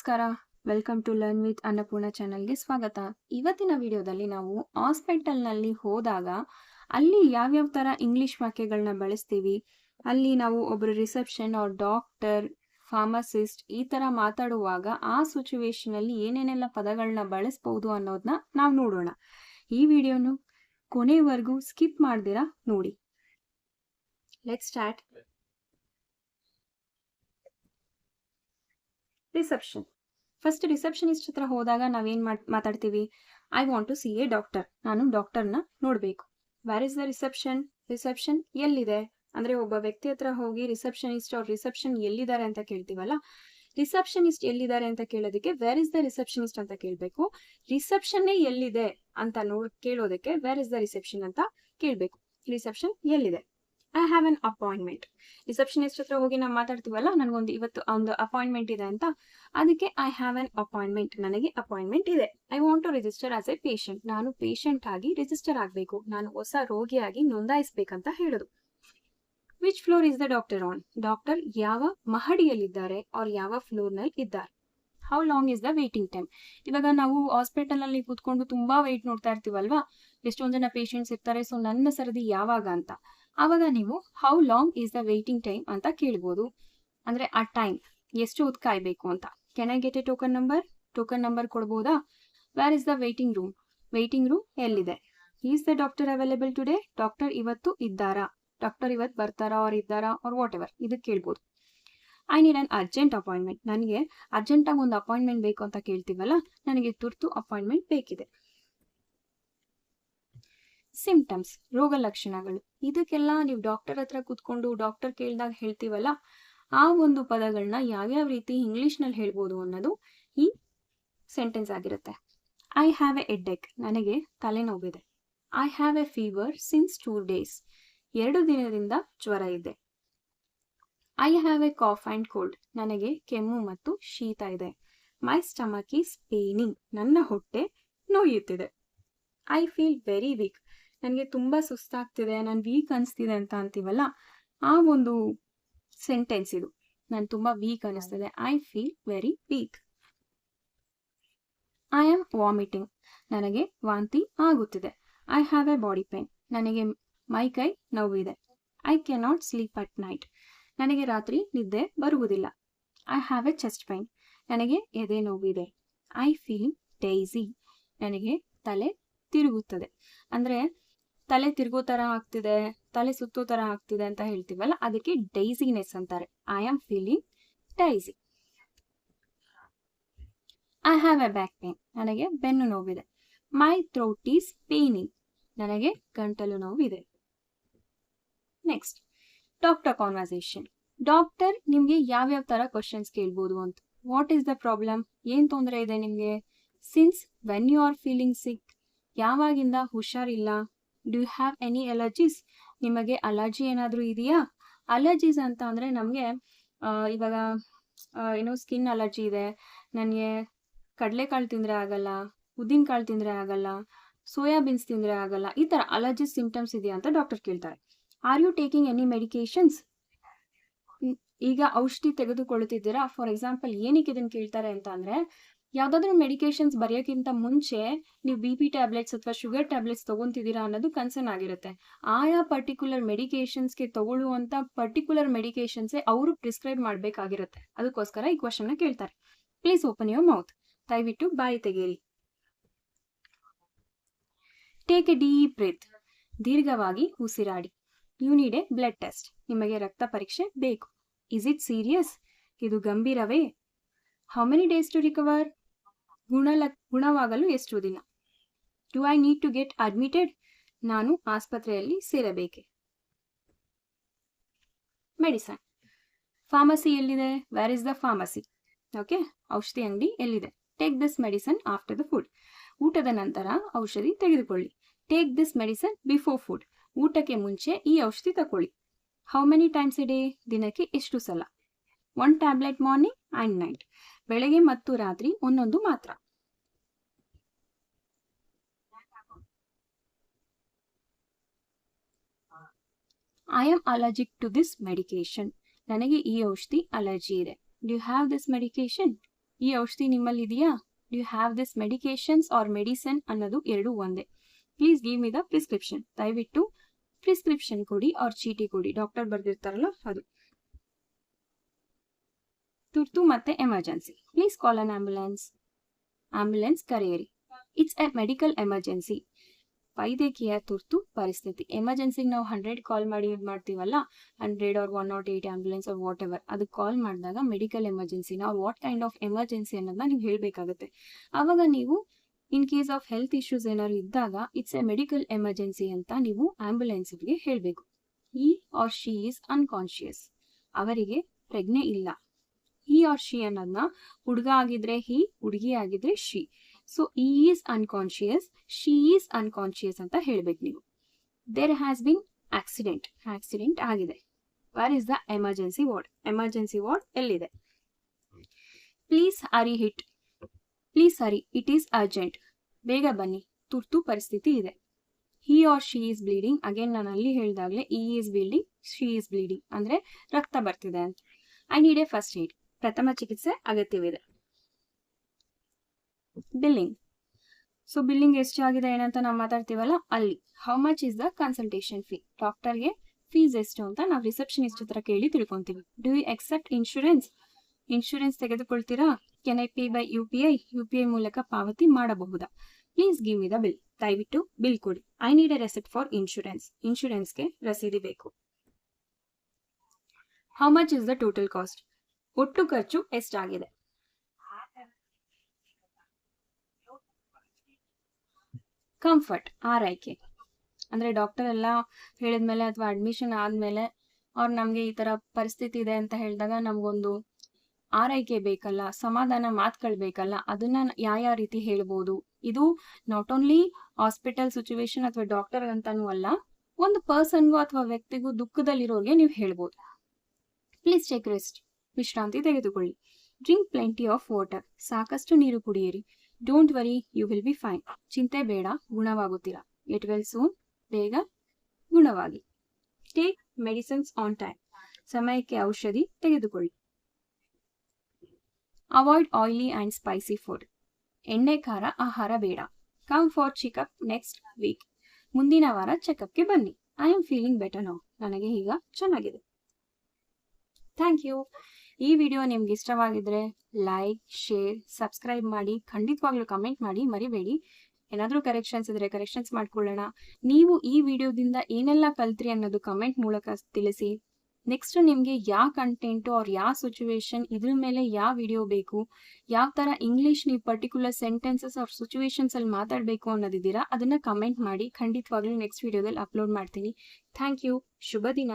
ನಮಸ್ಕಾರ, welcome to learn with Annapurna ಚಾನಲ್ಗೆ ಸ್ವಾಗತ. ಇವತ್ತಿನ ವಿಡಿಯೋದಲ್ಲಿ ನಾವು ಹಾಸ್ಪಿಟಲ್ನಲ್ಲಿ ಹೋದಾಗ ಅಲ್ಲಿ ಯಾವ್ಯಾವ ಥರ ಇಂಗ್ಲಿಷ್ ವಾಕ್ಯಗಳನ್ನ ಬಳಸ್ತೀವಿ, ಅಲ್ಲಿ ನಾವು ಒಬ್ಬರು ರಿಸೆಪ್ಷನ್ ಆರ್ ಡಾಕ್ಟರ್, ಫಾರ್ಮಸಿಸ್ಟ್ ಈ ಥರ ಮಾತಾಡುವಾಗ ಆ ಸಿಚುವೇಶನಲ್ಲಿ ಏನೇನೆಲ್ಲ ಪದಗಳನ್ನ ಬಳಸ್ಬೋದು ಅನ್ನೋದನ್ನ ನಾವು ನೋಡೋಣ. ಈ ವಿಡಿಯೋನು ಕೊನೆವರೆಗೂ ಸ್ಕಿಪ್ ಮಾಡ್ದಿರಾ ನೋಡಿ. Let's start. Reception. First receptionist ಹತ್ರ ಹೋದಾಗ ನಾವೇನ್ ಮಾತಾಡ್ತೀವಿ? I want to see a doctor. ನಾನು ಡಾಕ್ಟರ್ನ ನೋಡಬೇಕು. Where is the reception? Reception ಎಲ್ಲಿದೆ ಅಂದ್ರೆ ಒಬ್ಬ ವ್ಯಕ್ತಿ ಹತ್ರ ಹೋಗಿ ರಿಸೆಪ್ಷನಿಸ್ಟ್ ಅವ್ರ ರಿಸೆಪ್ಷನ್ ಎಲ್ಲಿದ್ದಾರೆ ಅಂತ ಕೇಳ್ತೀವಲ್ಲ, ರಿಸೆಪ್ಷನಿಸ್ಟ್ ಎಲ್ಲಿದ್ದಾರೆ ಅಂತ ಕೇಳೋದಕ್ಕೆ ವೇರ್ ಇಸ್ ದ ರಿಸೆಪ್ಷನಿಸ್ಟ್ ಅಂತ ಕೇಳಬೇಕು. ರಿಸೆಪ್ಷನ್ನೇ ಎಲ್ಲಿದೆ ಅಂತ ಕೇಳೋದಕ್ಕೆ ವೇರ್ ಇಸ್ ದ ರಿಸೆಪ್ಷನ್ ಅಂತ ಕೇಳಬೇಕು. ರಿಸೆಪ್ಷನ್ ಎಲ್ಲಿದೆ? I have an appointment. Receptionist ಹತ್ರ ಹೋಗಿ ನಾವು ಮಾತಾಡ್ತೀವಲ್ಲ, ನನಗೊಂದು ಇವತ್ತು ಒಂದು ಅಪಾಯಿಂಟ್ಮೆಂಟ್ ಇದೆ ಅಂತ, ಅದಕ್ಕೆ ಐ ಹ್ಯಾವ್ ಅನ್ ಅಪಾಯಿಂಟ್ಮೆಂಟ್, ನನಗೆ ಅಪಾಯಿಂಟ್ಮೆಂಟ್ ಇದೆ. I want to register as a patient, ನಾನು ಪೇಷಂಟ್ ಆಗಿ ರಿಜಿಸ್ಟರ್ ಆಗಬೇಕು, ನಾನು ಹೊಸ ರೋಗಿಯಾಗಿ ನೋಂದಾಯಿಸಬೇಕಂತ ಹೇಳೋದು. Which floor is the doctor on? Doctor ಯಾವ ಮಹಡಿಯಲ್ಲಿದ್ದಾರೆ ಅವ್ರು ಯಾವ ಫ್ಲೋರ್ನಲ್ಲಿ ಇದ್ದಾರೆ. How long is the waiting time? ಇವಾಗ ನಾವು ಹಾಸ್ಪಿಟಲ್ ಅಲ್ಲಿ ಕೂತ್ಕೊಂಡು ತುಂಬಾ ವೇಟ್ ನೋಡ್ತಾ ಇರ್ತೀವಲ್ವಾ, ಎಷ್ಟೊಂದು ಜನ ಪೇಷಂಟ್ಸ್ ಇರ್ತಾರೆ, ಸೊ ನನ್ನ ಸರದಿ ಯಾವಾಗ ಅಂತ. ಆವಾಗ ನೀವು how long is the waiting time ಅಂತ ಕೇಳ್ಬೋದು. ಅಂದ್ರೆ ಆ ಟೈಮ್ ಎಷ್ಟು ಹೊತ್ತು ಕಾಯ್ಬೇಕು ಅಂತ. Can I get a token number? Token number ಕೊಡ್ಬೋದಾ? Where is the waiting room? Waiting room ಎಲ್ಲಿದೆ? Is the doctor available today? Doctor ಇವತ್ತು ಇದ್ದಾರಾ? ಡಾಕ್ಟರ್ ಇವತ್ತು ಬರ್ತಾರಾ ಅವ್ರು ಇದ್ದಾರಾ ಆರ್ ವಾಟ್ ಎವರ್, ಇದಕ್ಕೆ ಕೇಳ್ಬೋದು. I need an urgent appointment, ನನಗೆ ಅರ್ಜೆಂಟಾಗಿ ಒಂದು ಅಪಾಯಿಂಟ್ಮೆಂಟ್ ಬೇಕು ಅಂತ ಕೇಳ್ತೀವಲ್ಲ, ನನಗೆ ತುರ್ತು ಅಪಾಯಿಂಟ್ಮೆಂಟ್ ಬೇಕಿದೆ. ಸಿಂಪ್ಟಮ್ಸ್, ರೋಗ ಲಕ್ಷಣಗಳು. ಇದಕ್ಕೆಲ್ಲ ನೀವು ಡಾಕ್ಟರ್ ಹತ್ರ ಕೂತ್ಕೊಂಡು ಡಾಕ್ಟರ್ ಕೇಳಿದಾಗ ಹೇಳ್ತೀವಲ್ಲ, ಆ ಒಂದು ಪದಗಳನ್ನ ಯಾವ್ಯಾವ ರೀತಿ ಇಂಗ್ಲಿಷ್ ನಲ್ಲಿ ಹೇಳ್ಬೋದು ಅನ್ನೋದು ಈ ಸೆಂಟೆನ್ಸ್ ಆಗಿರುತ್ತೆ. ಐ ಹ್ಯಾವ್ ಎ ಹೆಡ್ಏಕ್, ನನಗೆ ತಲೆನೋವಿದೆ. I have a fever since 2 days, 2 ದಿನದಿಂದ ಜ್ವರ ಇದೆ. I have a cough and cold, ನನಗೆ ಕೆಮ್ಮು ಮತ್ತು ಶೀತ ಇದೆ. ಮೈ ಸ್ಟಮಕ್ ಈಸ್ ಪೇನಿಂಗ್, ನನ್ನ ಹೊಟ್ಟೆ ನೋಯುತ್ತಿದೆ. ಐ ಫೀಲ್ ವೆರಿ ವೀಕ್, ನನಗೆ ತುಂಬಾ ಸುಸ್ತಾಗ್ತಿದೆ, ನಾನು ವೀಕ್ ಅನಿಸ್ತಿದೆ ಅಂತ ಅಂತೀವಲ್ಲ, ಆ ಒಂದು ಸೆಂಟೆನ್ಸ್ ಇದು. ನಾನು ತುಂಬಾ ವೀಕ್ ಅನಿಸ್ತಿದೆ. I feel very weak. I am vomiting, ನನಗೆ ವಾಂತಿ ಆಗುತ್ತಿದೆ. I have a body pain, ನನಗೆ ಮೈಕೈ ನೋವಿದೆ. I cannot sleep at night, ನನಗೆ ರಾತ್ರಿ ನಿದ್ದೆ ಬರುವುದಿಲ್ಲ. I have a chest pain, ನನಗೆ ಎದೆ ನೋವಿದೆ. ಐ ಫೀಲ್ ಡೈಸಿ, ನನಗೆ ತಲೆ ತಿರುಗುತ್ತದೆ. ಅಂದ್ರೆ ತಲೆ ತಿರುಗೋ ತರ ಆಗ್ತಿದೆ, ತಲೆ ಸುತ್ತೋ ತರ ಆಗ್ತಿದೆ ಅಂತ ಹೇಳ್ತೀವಲ್ಲ, ಅದಕ್ಕೆ ಡೈಸಿನೆಸ್ ಅಂತಾರೆ. I am feeling daisy. I have A back pain, ನನಗೆ ಬೆನ್ನು ನೋವಿದೆ. ಮೈ ಥ್ರೋಟ್ ಈಸ್ ಪೇನಿಂಗ್, ನನಗೆ ಗಂಟಲು ನೋವಿದೆ. Next, doctor conversation. ಡಾಕ್ಟರ್ ನಿಮ್ಗೆ ಯಾವ್ಯಾವ ತರ ಕ್ವಶನ್ಸ್ ಕೇಳ್ಬೋದು ಅಂತ. What is the problem? ಏನ್ ತೊಂದರೆ ಇದೆ ನಿಮ್ಗೆ? Since when you are feeling sick, ಯಾವಾಗಿಂದ ಹುಷಾರಿಲ್ಲ. Do you have any allergies, ನಿಮಗೆ ಅಲರ್ಜಿ ಏನಾದರೂ ಇದೆಯಾ? ಅಲರ್ಜೀಸ್ ಅಂತ ಅಂದರೆ ನಮಗೆ ಇವಾಗ ಏನೋ ಸ್ಕಿನ್ ಅಲರ್ಜಿ ಇದೆ, ನನಗೆ ಕಡಲೆಕಾಳು ತಿಂದರೆ ಆಗಲ್ಲ, ಉದ್ದಿನಕಾಳು ತಿಂದರೆ ಆಗಲ್ಲ, ಸೋಯಾಬೀನ್ಸ್ ತಿಂದರೆ ಆಗಲ್ಲ, ಈ ಥರ ಅಲರ್ಜಿ ಸಿಂಪ್ಟಮ್ಸ್ ಇದೆಯಾ ಅಂತ ಡಾಕ್ಟರ್ ಕೇಳ್ತಾರೆ. Are you taking any medications? ಈಗ ಔಷಧಿ ತೆಗೆದುಕೊಳ್ಳುತ್ತಿದ್ದೀರಾ? ಫಾರ್ ಎಕ್ಸಾಂಪಲ್ ಏನಕ್ಕೆ ಇದನ್ನು ಕೇಳ್ತಾರೆ ಅಂತ ಅಂದರೆ, ಯಾವುದಾದ್ರೂ ಮೆಡಿಕೇಶನ್ಸ್ ಬರೆಯೋಕ್ಕಿಂತ ಮುಂಚೆ ನೀವು BP ಟ್ಯಾಬ್ಲೆಟ್ಸ್ ಅಥವಾ ಶುಗರ್ ಟ್ಯಾಬ್ಲೆಟ್ಸ್ ತೊಗೊತಿದ್ದೀರಾ ಅನ್ನೋದು ಕನ್ಸರ್ನ್ ಆಗಿರುತ್ತೆ. ಆಯಾ ಪರ್ಟಿಕ್ಯುಲರ್ ಮೆಡಿಕೇಶನ್ಸ್ಗೆ ತಗೊಳ್ಳುವಂಥ ಪರ್ಟಿಕ್ಯುಲರ್ ಮೆಡಿಕೇಶನ್ಸೇ ಅವರು ಪ್ರಿಸ್ಕ್ರೈಬ್ ಮಾಡಬೇಕಾಗಿರುತ್ತೆ. ಅದಕ್ಕೋಸ್ಕರ ಈ ಕ್ವಶನ್ನ ಕೇಳ್ತಾರೆ. ಪ್ಲೀಸ್ ಓಪನ್ ಯುವರ್ ಮೌತ್, ದಯವಿಟ್ಟು ಬಾಯಿ ತೆಗೀರಿ. ಟೇಕ್ ಎ ಡೀಪ್ ಬ್ರೀತ್, ದೀರ್ಘವಾಗಿ ಉಸಿರಾಡಿ. You need a blood test, ನಿಮಗೆ ರಕ್ತ ಪರೀಕ್ಷೆ ಬೇಕು. ಇಸ್ ಇಟ್ ಸೀರಿಯಸ್, ಇದು ಗಂಭೀರವೇ? How many days to recover, ಗುಣವಾಗಲು ಎಷ್ಟು ದಿನ? Do I need to get admitted, ನಾನು ಆಸ್ಪತ್ರೆಯಲ್ಲಿ ಸೇರಬೇಕೆ? ಮೆಡಿಸನ್. ಫಾರ್ಮಸಿ ಎಲ್ಲಿದೆ? Where is the pharmacy? Okay, ಔಷಧಿ ಅಂಗಡಿ ಎಲ್ಲಿದೆ? Take this medicine after the food, ಊಟದ ನಂತರ ಔಷಧಿ ತೆಗೆದುಕೊಳ್ಳಿ. Take this medicine before food, ಊಟಕ್ಕೆ ಮುಂಚೆ ಈ ಔಷಧಿ ತಗೊಳ್ಳಿ. How many times A day, ದಿನಕ್ಕೆ ಎಷ್ಟು ಸಲ? 1 ಟ್ಯಾಬ್ಲೆಟ್ ಮಾರ್ನಿಂಗ್ ಆ್ಯಂಡ್ ನೈಟ್, ಬೆಳಗ್ಗೆ ಮತ್ತು ರಾತ್ರಿ ಒಂದೊಂದು ಮಾತ್ರ. I am allergic to this medication, ನನಗೆ ಈ ಔಷಧಿ ಅಲರ್ಜಿ ಇದೆ. Do you have this medication? ಈ ಔಷಧಿ ನಿಮ್ಮಲ್ಲಿ ಇದೆಯಾ, you have this medications or medicine ಅನ್ನೋದು ಎರಡು ಒಂದೇ. Please give me the prescription. ದಯವಿಟ್ಟು ಪ್ರಿಸ್ಕ್ರಿಪ್ಷನ್ ಕೊಡಿ ಆರ್ ಚೀಟಿ ಕೊಡಿ, ಡಾಕ್ಟರ್ ಬರ್ದಿರ್ತಾರಲ್ಲ ಅದು. ತುರ್ತು ಮತ್ತೆ emergency. Please call an ambulance. Ambulance ಕರೆಯಿರಿ. It's a medical emergency. ವೈದ್ಯಕೀಯ ತುರ್ತು ಪರಿಸ್ಥಿತಿ. ಎಮರ್ಜೆನ್ಸಿಗೆ ನಾವು 100 ಕಾಲ್ ಮಾಡಿ ಇದು ಮಾಡ್ತೀವಲ್ಲ, 100 or 108 ambulance or whatever, ಅದಕ್ಕೆ ಕಾಲ್ ಮಾಡಿದಾಗ ಮೆಡಿಕಲ್ ಎಮರ್ಜೆನ್ಸಿನ ಅವ್ರು ವಾಟ್ ಕೈಂಡ್ ಆಫ್ ಎಮರ್ಜೆನ್ಸಿ ಅನ್ನೋದನ್ನ ನೀವು ಹೇಳಬೇಕಾಗುತ್ತೆ. ಆವಾಗ ನೀವು in case of health issues ಏನಾದ್ರು ಇದ್ದಾಗ ಇಟ್ಸ್ ಎ ಮೆಡಿಕಲ್ ಎಮರ್ಜೆನ್ಸಿ ಅಂತ ನೀವು ಆಂಬ್ಯುಲೆನ್ಸ್ಗೆ ಹೇಳಬೇಕು. ಹಿ ಆರ್ ಶಿ ಈಸ್ ಅನ್ಕಾನ್ಶಿಯಸ್. ಅವರಿಗೆ ಪ್ರಜ್ಞೆ ಇಲ್ಲ. ಹಿ ಆರ್ ಶಿ ಅನ್ನೋದನ್ನ ಹುಡುಗ ಆಗಿದ್ರೆ ಹಿ, ಹುಡುಗಿ ಆಗಿದ್ರೆ she. So he is unconscious, she is unconscious ಅಂತ ಹೇಳ್ಬೇಕು ನೀವು. There has been accident. Accident ಆಗಿದೆ. Where is the emergency ward? Emergency ward ಎಲ್ಲಿದೆ? Please hurry it. Please hurry, it is urgent. ಬೇಗ ಬನ್ನಿ, ತುರ್ತು ಪರಿಸ್ಥಿತಿ ಇದೆ. He or she is bleeding. Again ನಾನು ಅಲ್ಲಿ ಹೇಳಿದಾಗಲೇ he is bleeding, she is bleeding ಅಂದ್ರೆ ರಕ್ತ ಬರ್ತಿದೆ ಅಂತ. I need a first aid. ಪ್ರಥಮ ಚಿಕಿತ್ಸೆ ಅಗತ್ಯವಿದೆ. ಬಿಲ್ಲಿಂಗ್. ಸೊ ಬಿಲ್ಲಿಂಗ್ ಎಷ್ಟು ಆಗಿದೆ ಏನಂತ ನಾವು ಮಾತಾಡ್ತೀವಲ್ಲ ಅಲ್ಲಿ. How much is the consultation fee? ಡಾಕ್ಟರ್ಗೆ ಫೀಸ್ ಎಷ್ಟು ಅಂತ ನಾವು ರಿಸೆಪ್ಷನಿಸ್ಟ್ ಹತ್ರ ಕೇಳಿ ತಿಳ್ಕೊಂತೀವಿ. Do you accept insurance? Insurance ತೆಗೆದುಕೊಳ್ತೀರಾ? Can I pay by UPI? UPI ಮೂಲಕ ಪಾವತಿ ಮಾಡಬಹುದಾ? Please give me the bill. ದಯವಿಟ್ಟು ಬಿಲ್ ಕೊಡಿ. I need a receipt for insurance. ಇನ್ಶೂರೆನ್ಸ್ಗೆ ರಸೀದಿ ಬೇಕು. How much is the total cost? ಒಟ್ಟು ಖರ್ಚು ಎಷ್ಟಾಗಿದೆ? ಕಂಫರ್ಟ್, ಆರೈಕೆ. ಅಂದ್ರೆ ಡಾಕ್ಟರ್ ಎಲ್ಲ ಹೇಳಿದ್ಮೇಲೆ ಅಥವಾ ಅಡ್ಮಿಷನ್ ಆದ್ಮೇಲೆ ಅವ್ರು ನಮ್ಗೆ ಈ ತರ ಪರಿಸ್ಥಿತಿ ಇದೆ ಅಂತ ಹೇಳಿದಾಗ ನಮ್ಗೊಂದು ಆರೈಕೆ ಬೇಕಲ್ಲ, ಸಮಾಧಾನ ಮಾತುಗಳು ಬೇಕಲ್ಲ, ಅದನ್ನ ಯಾವ ರೀತಿ ಹೇಳ್ಬೋದು? ಇದು ನಾಟ್ ಓನ್ಲಿ ಹಾಸ್ಪಿಟಲ್ ಸಿಚುವೇಶನ್ ಅಥವಾ ಡಾಕ್ಟರ್ ಅಂತಾನೂ ಅಲ್ಲ, ಒಂದು ಪರ್ಸನ್ಗೂ ಅಥವಾ ವ್ಯಕ್ತಿಗೂ ದುಃಖದಲ್ಲಿರೋರ್ಗೆ ನೀವು ಹೇಳ್ಬೋದು. Please take rest. ವಿಶ್ರಾಂತಿ ತೆಗೆದುಕೊಳ್ಳಿ. Drink plenty of water. ಸಾಕಷ್ಟು ನೀರು ಕುಡಿಯಿರಿ. Don't worry, you will be fine. ಚಿಂತೆ ಬೇಡ, ಗುಣವಾಗುತ್ತೀರಾ. It will soon. ಬೇಗ ಗುಣವಾಗಿ. Take medicines on time. ಸಮಯಕ್ಕೆ ಔಷಧಿ ತೆಗೆದುಕೊಳ್ಳಿ. Avoid oily and spicy food. ಎಣ್ಣೆ ಖಾರ ಆಹಾರ ಬೇಡ. Come for checkup next week. ಮುಂದಿನ ವಾರ ಚೆಕಪ್ಗೆ ಬನ್ನಿ. I am feeling better now. ನನಗೆ ಈಗ ಚೆನ್ನಾಗಿದೆ. Thank you. ಈ ವಿಡಿಯೋ ನಿಮ್ಗೆ ಇಷ್ಟವಾಗಿದ್ರೆ ಲೈಕ್, ಶೇರ್, ಸಬ್ಸ್ಕ್ರೈಬ್ ಮಾಡಿ. ಖಂಡಿತವಾಗ್ಲೂ ಕಮೆಂಟ್ ಮಾಡಿ ಮರಿಬೇಡಿ. ಏನಾದರೂ ಕರೆಕ್ಷನ್ಸ್ ಇದ್ರೆ ಕರೆಕ್ಷನ್ಸ್ ಮಾಡ್ಕೊಳ್ಳೋಣ. ನೀವು ಈ ವಿಡಿಯೋದಿಂದ ಏನೆಲ್ಲ ಕಲ್ತ್ರಿ ಅನ್ನೋದು ಕಮೆಂಟ್ ಮೂಲಕ ತಿಳಿಸಿ. ನೆಕ್ಸ್ಟ್ ನಿಮಗೆ ಯಾವ ಕಂಟೆಂಟು ಅವ್ರ ಯಾವ ಸಿಚುವೇಶನ್, ಇದ್ರ ಮೇಲೆ ಯಾವ ವಿಡಿಯೋ ಬೇಕು, ಯಾವ ಥರ ಇಂಗ್ಲೀಷ್ ನೀವು ಪರ್ಟಿಕ್ಯುಲರ್ ಸೆಂಟೆನ್ಸಸ್ ಅವ್ರ ಸಿಚುವೇಶನ್ಸ್ ಅಲ್ಲಿ ಮಾತಾಡಬೇಕು ಅನ್ನೋದಿದ್ದೀರಾ, ಅದನ್ನ ಕಮೆಂಟ್ ಮಾಡಿ. ಖಂಡಿತವಾಗ್ಲೂ ನೆಕ್ಸ್ಟ್ ವಿಡಿಯೋದಲ್ಲಿ ಅಪ್ಲೋಡ್ ಮಾಡ್ತೀನಿ. Thank you. ಶುಭ ದಿನ.